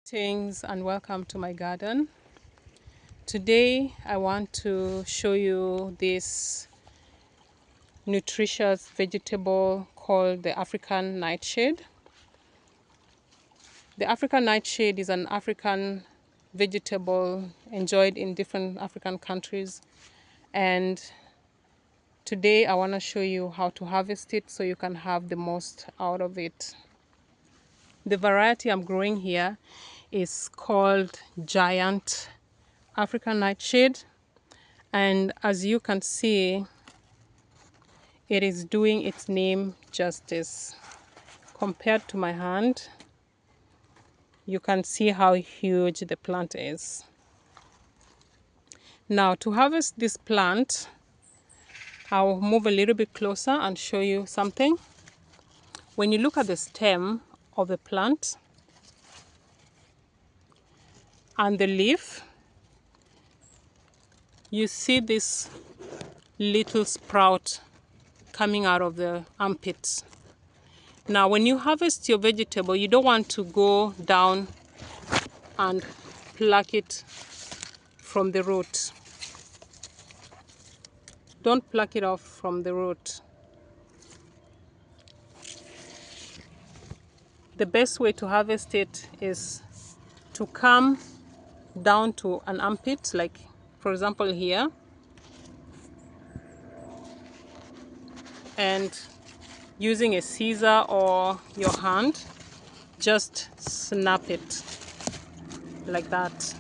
Greetings and welcome to my garden. Today I want to show you this nutritious vegetable called the African nightshade. The African nightshade is an African vegetable enjoyed in different African countries, and today I want to show you how to harvest it so you can have the most out of it. The variety I'm growing here is called giant African nightshade, and as you can see, it is doing its name justice. Compared to my hand, you can see how huge the plant is. Now, to harvest this plant, I'll move a little bit closer and show you something. When you look at the stem of the plant and the leaf, you see this little sprout coming out of the armpits. Now, when you harvest your vegetable, you don't want to go down and pluck it from the root. Don't pluck it off from the root. The best way to harvest it is to come down to an armpit, like for example here, and using a scissor or your hand, just snap it like that.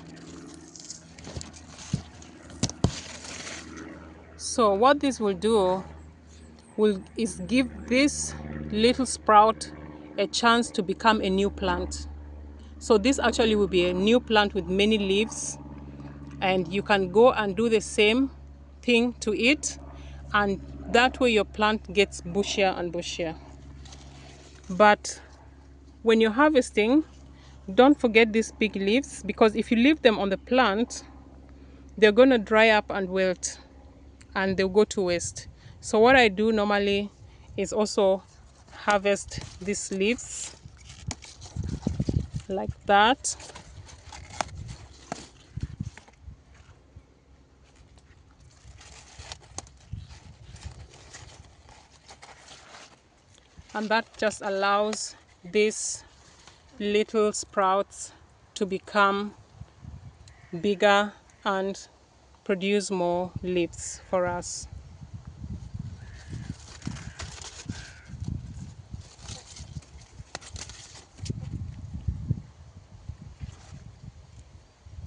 So what this will do is give this little sprout a chance to become a new plant. So this actually will be a new plant with many leaves, and you can go and do the same thing to it, and that way your plant gets bushier and bushier. But when you're harvesting, don't forget these big leaves, because if you leave them on the plant, they're going to dry up and wilt and they'll go to waste. So what I do normally is also harvest these leaves like that. And that just allows these little sprouts to become bigger and produce more leaves for us.